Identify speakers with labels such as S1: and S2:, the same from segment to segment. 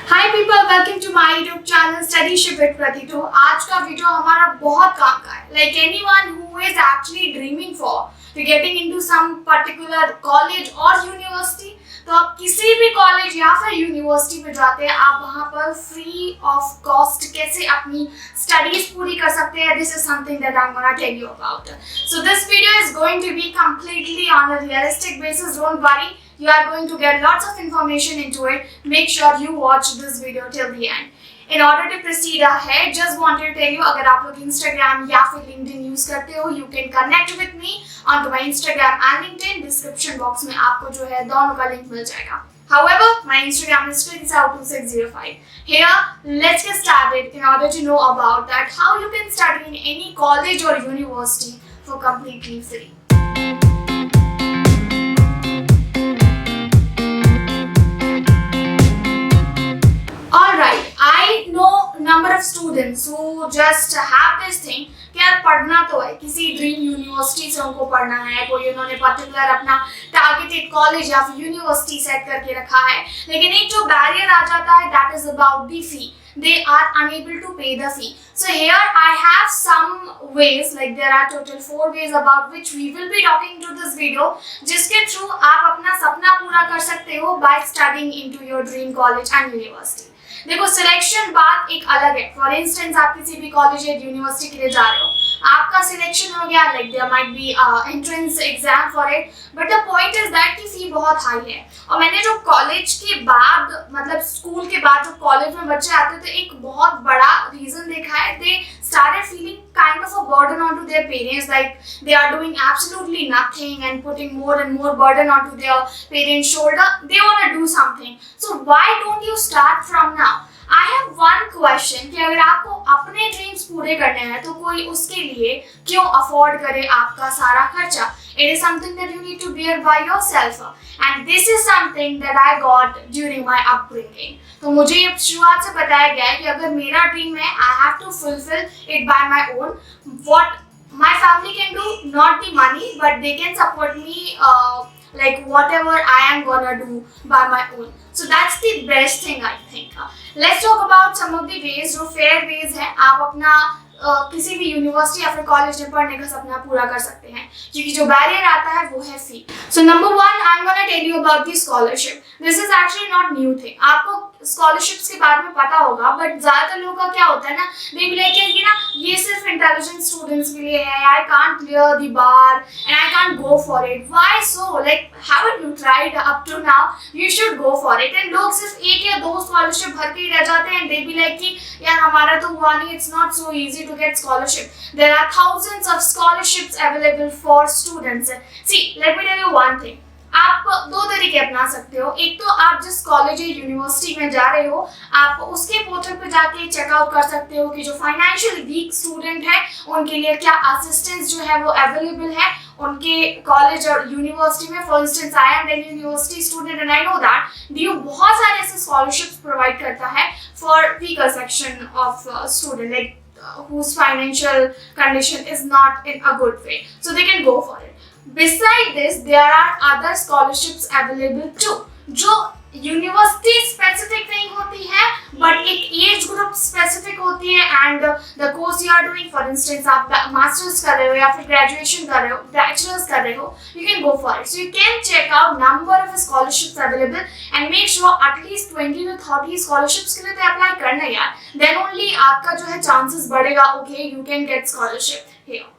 S1: Hi people, welcome to my YouTube channel Studyship with Kriti. तो आज का वीडियो हमारा बहुत काम का है। Like anyone who is actually dreaming for getting into some particular college और यूनिवर्सिटी, तो आप किसी भी कॉलेज या फिर यूनिवर्सिटी में जाते हैं, आप वहाँ पर फ्री ऑफ कॉस्ट कैसे अपनी स्टडीज पूरी कर सकते हैं। This is something that I am gonna tell you about. So this video is going to be completely on a realistic basis. Don't worry, you are going to get lots of information into it. Make sure you watch this video till the end. In order to proceed ahead, just wanted to tell you, अगर आप लोग Instagram या फिर LinkedIn use करते हो, you can connect with me onto my Instagram and LinkedIn. Description box में आपको जो है दोनों का लिंक मिल जाएगा. However, my Instagram is Krati2605. Here, let's get started in order to know about that how you can study in any college or university for completely free. Alright, I know number of students who just have this thing कि यार पढ़ना तो है, किसी dream university से उनको पढ़ना है, कोई उन्होंने पर्टिकुलर अपना टारगेटेड कॉलेज या फिर यूनिवर्सिटी सेट करके रखा है, लेकिन एक जो बैरियर आ जाता है that is about the fee. They are unable to pay the fee. So here I have some ways, like there are total 4 ways about which we will be talking to this video, जिसके through आप अपना सपना पूरा कर सकते हो by studying into your dream college and university. देखो, selection बात एक अलग है। फॉर इंस्टेंस आप किसी भी कॉलेज या यूनिवर्सिटी के लिए जा रहे हो, आपका सिलेक्शन हो गया, like there might be entrance exam for it, but the point is that की फी बहुत हाई है। और मैंने जो कॉलेज के बाद, मतलब स्कूल के बाद जो कॉलेज में बच्चे आते थे, एक बहुत बड़ा रीजन देखा है, दे started feeling kind of a burden onto their parents, like they are doing absolutely nothing and putting more and more burden onto their parents' shoulder. They want to do something. So why don't you start from now? I have one question कि अगर आपको अपने dreams पूरे करने हैं तो कोई उसके लिए क्यों अफोर्ड करे आपका सारा खर्चा? It is something that you need to bear by yourself, and this is something that I got during my upbringing. तो मुझे ये शुरुआत से बताया गया है कि अगर मेरा ड्रीम है, I have to fulfill it by my own. What my family can do, not the money, but they can support me like whatever I am gonna do by my own. So that's the best thing I think. Let's talk about some of the ways, जो fair ways हैं आप अपना किसी भी university या फिर college में पढ़ने का सपना पूरा कर सकते हैं, क्योंकि जो बैरियर आता है वो है fee. So number 1, I am gonna tell you about the scholarship. This is actually not new thing, आपको स्कॉलरशिप्स के बारे में पता होगा, बट ज्यादातर लोगों का क्या होता है ना, दे बी लाइक कि ना ये सिर्फ इंटेलिजेंट स्टूडेंट्स के लिए है, I can't clear the bar and I can't go for it. Why so? Like haven't you tried up to now? You should go for it. And लोग सिर्फ एक या दो स्कॉलरशिप भर के ही रह जाते हैं, दे बी लाइक कि यार हमारा तो हुआ नहीं, it's not so easy to get scholarship. There are thousands of scholarships available for students. See, let me tell you one thing. आप दो तरीके अपना सकते हो। एक तो आप जिस कॉलेज या यूनिवर्सिटी में जा रहे हो, आप उसके पोर्टल पे जाके चेकआउट कर सकते हो कि जो फाइनेंशियल वीक स्टूडेंट है उनके लिए क्या असिस्टेंस जो है वो अवेलेबल है उनके कॉलेज और यूनिवर्सिटी में। For instance I am an university student and I know that DU बहुत सारे ऐसे स्कॉलरशिप्स प्रोवाइड करता है for weaker section of student, like whose financial condition is not in a good way, so they can go for it. Beside this, there are other scholarships available too, जो university specific नहीं होती है, but एक age group specific होती है। And the course you are doing, for instance आप masters कर रहे हो या फिर ग्रेजुएशन कर रहे हो, बैचलर्स कर रहे हो, you can go for it. So you can check out number of scholarships available and make sure at least 20 to 30 scholarships के लिए तो अप्लाई करना है यार, देन ओनली आपका जो है चांसेस बढ़ेगा, okay you can get scholarship here.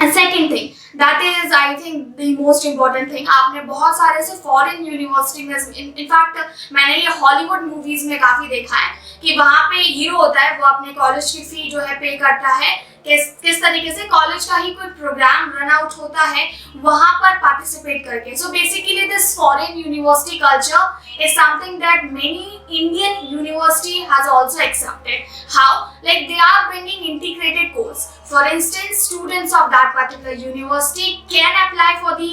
S1: And second thing, that is I think the most important thing, आपने बहुत सारे से फॉरेन यूनिवर्सिटी में, इनफैक्ट मैंने ये हॉलीवुड मूवीज में काफी देखा है कि वहाँ पे हीरो होता है, वो अपने कॉलेज की फी जो है पे करता है, किस तरीके से कॉलेज का ही कोई प्रोग्राम रन आउट होता है वहाँ पर पार्टिसिपेट करके। So basically this foreign university culture is something that many Indian university has also accepted. How? Like they are bringing integrated course. For instance, students of that particular university can apply for the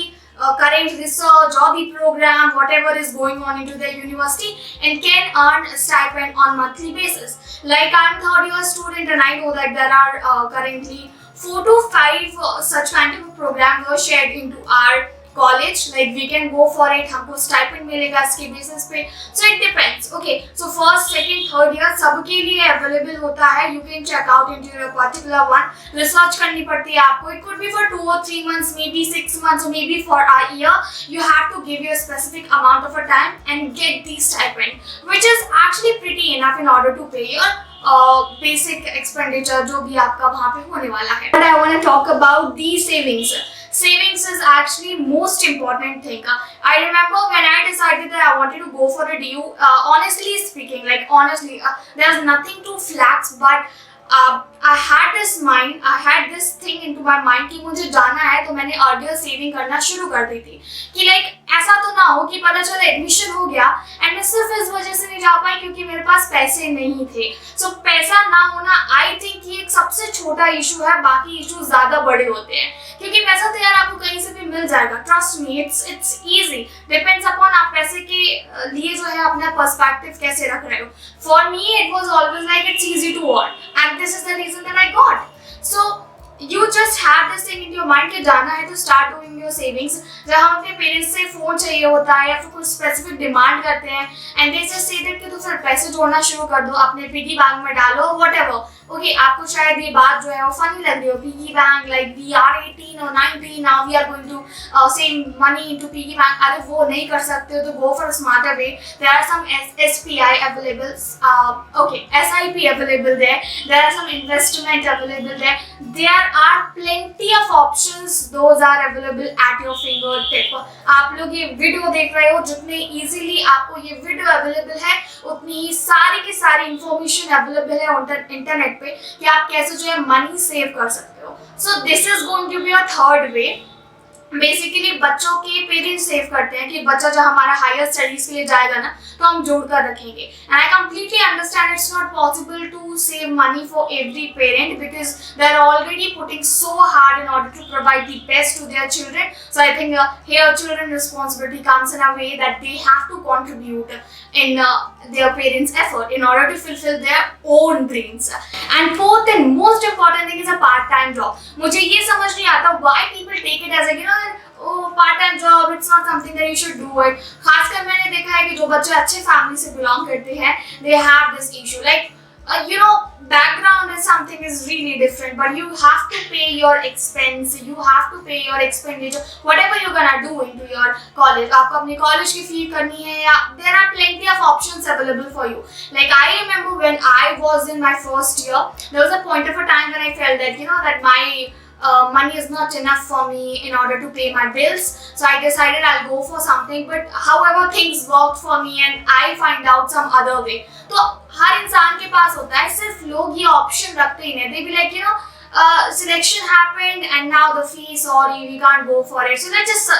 S1: current research or the program, whatever is going on into their university, and can earn a stipend on monthly basis. Like I'm third year student and I know that there are currently 4 to 5 such kind of program were shared into our college, like we can go for it, हमको stipend मिलेगा इसके basis पे. So it depends. Okay, so first second third year सबके लिए available होता है. You can check out into your particular one. Research करनी पड़ती है आपको. It could be for 2 or 3 months, maybe 6 months, or maybe for a year. You have to give your specific amount of a time and get the stipend, which is actually pretty enough in order to pay your basic expenditure जो भी आपका वहाँ पे होने वाला है. But I want to talk about the savings. Savings is actually most important thing. I remember when I decided that I wanted to go for a DU, honestly speaking, there's nothing to flax, but I had this thing into my mind कि मुझे जाना है, तो मैंने earlier saving करना शुरू कर दी थी कि ऐसा तो ना हो कि पता चला एडमिशन हो गया एंड मैं सिर्फ इस वजह से नहीं जा पाई क्योंकि मेरे पास पैसे नहीं थे. सो पैसा ना होना आई थिंक ये एक सबसे छोटा इशू है, बाकी इशू ज्यादा बड़े होते हैं क्योंकि पैसा तो यार आपको कहीं से भी मिल जाएगा. Trust me, it's easy. Depends upon आप पैसे के लिए जो है अपना पर्सपेक्टिव कैसे रख रहे हो. For me it was always like it's easy to earn and this is the reason that I got. So you just have this thing in your mind कि जाना है तो start doing your savings. जब हम अपने parents से phone चाहिए होता है या फिर कुछ स्पेसिफिक डिमांड करते हैं and they just say that कि तो फिर पैसे जोड़ना शुरू कर दो, अपने पिगी बैंक में डालो, व्हाटएवर. ओके, आपको शायद ये बात जो है वो फनी लग रही हो, piggy bank, like we are 18 or 19 now we are going to save money into piggy bank. अरे वो नहीं कर सकते हो तो go for smarter way. There are some SPI available, okay SIP available there. There are some investment available there. There are plenty of options, those are available at your fingertip. आप लोग ये वीडियो देख रहे हो, जितने easily आपको ये video available है उतनी ही सारी की सारी इंफॉर्मेशन अवेलेबल है इंटरनेट पे कि आप कैसे जो है मनी सेव कर सकते हो. So this is going to be a third way. Basically बच्चों के पेरेंट्स सेव करते हैं कि बच्चा जब हमारा हायर स्टडीज के लिए जाएगा ना तो हम जोड़ कर रखेंगे. And I completely understand it's not possible to save money for every parent because they are already putting so hard in order to provide the best to their children. So I think here children responsibility comes in a way that they have to contribute in their parents' effort in order to fulfill their own dreams. And fourth and most important thing is a part-time job. मुझे ये समझ नहीं आता why people take it as a part-time job. It's not something that you should do it. खासकर मैंने देखा है कि जो बच्चे अच्छे फैमिली से belong करते हैं, they have this issue. Background is something is really different, but you have to pay your expense, you have to pay your expenditure, whatever you're gonna do into your college. आपको अपनी college की fee करनी है या there are plenty of options available for you. Like I remember when I was in my first year, there was a point of a time when I felt that that my money is not enough for me in order to pay my bills. So I decided I'll go for something, but however things worked for me and I find out some other way. तो हर इंसान के पास होता है, सिर्फ लोग ये option रखते ही नहीं. They be like selection happened and now the fee, sorry, we can't go for it. So let's just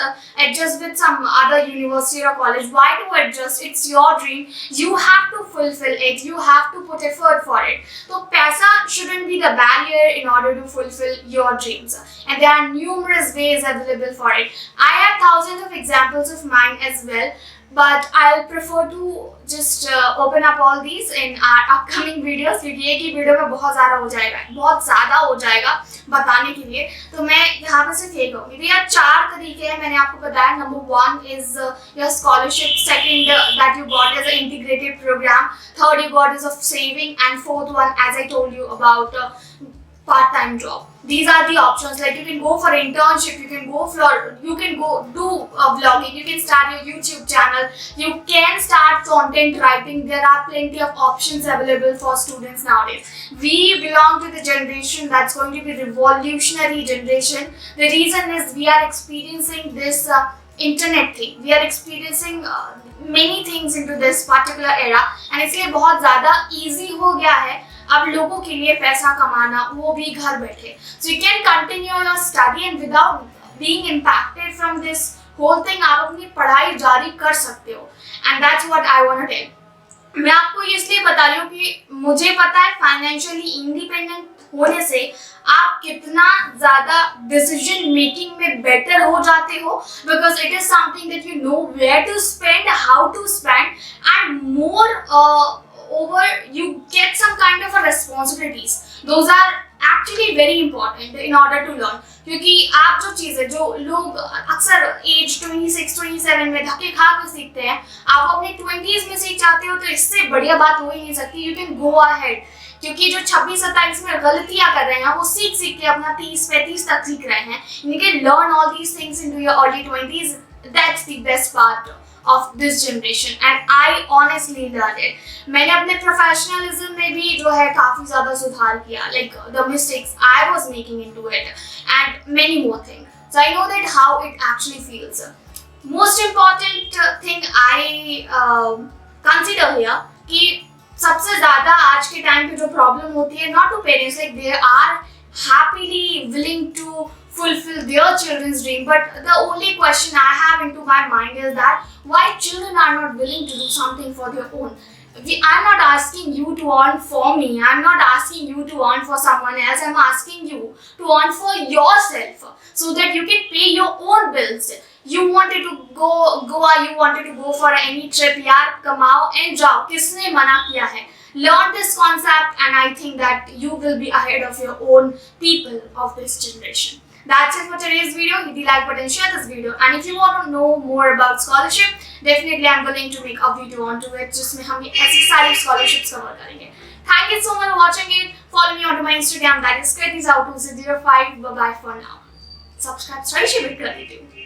S1: adjust with some other university or college. Why to adjust? It's your dream. You have to fulfill it. You have to put effort for it. So paisa shouldn't be the barrier in order to fulfill your dreams. And there are numerous ways available for it. I have thousands of examples of mine as well. But I'll prefer to just open up all these in our upcoming videos क्योंकि एक ही video में बहुत ज़्यादा हो जाएगा बताने के लिए. तो मैं यहाँ पे सिर्फ ये कहूँगी. तो यार 4 तरीके हैं मैंने आपको बताया. Number 1 is your scholarship. Second, that you got as an integrated program. Third, you got is of saving. And fourth one, as I told you about part-time job. These are the options. Like you can go for internship, you can go do vlogging, you can start your YouTube channel, you can start content writing. There are plenty of options available for students nowadays. We belong to the generation that's going to be revolutionary generation. The reason is we are experiencing this internet thing. We are experiencing many things into this particular era and इसलिए बहुत ज़्यादा easy हो गया है अब लोगों के लिए पैसा कमाना, वो भी घर बैठे. So you can continue your study and without being impacted from this whole thing आप अपनी पढ़ाई जारी कर सकते हो. And that's what I want to tell. मैं आपको इसलिए बता रही हूँ कि मुझे पता है फाइनेंशियली इंडिपेंडेंट होने से आप कितना ज़्यादा डिसीजन मेकिंग में बेटर हो जाते हो because it is something that you know where to spend, how to spend and more over you get some kind of a responsibilities. Those are actually very important in order to learn, क्योंकि आप जो चीज़ें जो लोग अक्सर as 26-27 में धक्के खा कर सीखते हैं, आप अपने 20s में सीख जाते हो, तो इससे बढ़िया बात हो ही नहीं सकती. यू कैन गो अहेड, क्योंकि जो 26-27 में गलतियां कर रहे हैं वो सीख सीख के अपना 30-35 तक सीख रहे हैं. You can learn all these things into your early 20s. That's the best part of this generation and I honestly learned it. मैंने अपने professionalism में भी जो है काफ़ी ज़्यादा सुधार किया, like the mistakes I was making into it and many more things. So I know that how it actually feels. Most important thing I consider here कि सबसे ज़्यादा आज के टाइम पे जो प्रॉब्लम होती है, not to parents, like they are happily willing to fulfill their children's dream, but the only question I have into my mind is that why children are not willing to do something for their own. I'm not asking you to earn for me, I'm not asking you to earn for someone else, I'm asking you to earn for yourself so that you can pay your own bills. You wanted to go Goa, you wanted to go for any trip, yaar kamao and jao, किसने मना किया है? Learn this concept and I think that you will be ahead of your own people of this generation. That's it for today's video. Hit the like button, share this video, and if you want to know more about scholarship, definitely I'm willing to make a video onto it, जिसमें हम ऐसी सारी scholarships cover करेंगे. Thank you so much for watching it. Follow me onto my Instagram, that is Krati 2005. Bye bye for now. Subscribe Studyship with Krati too.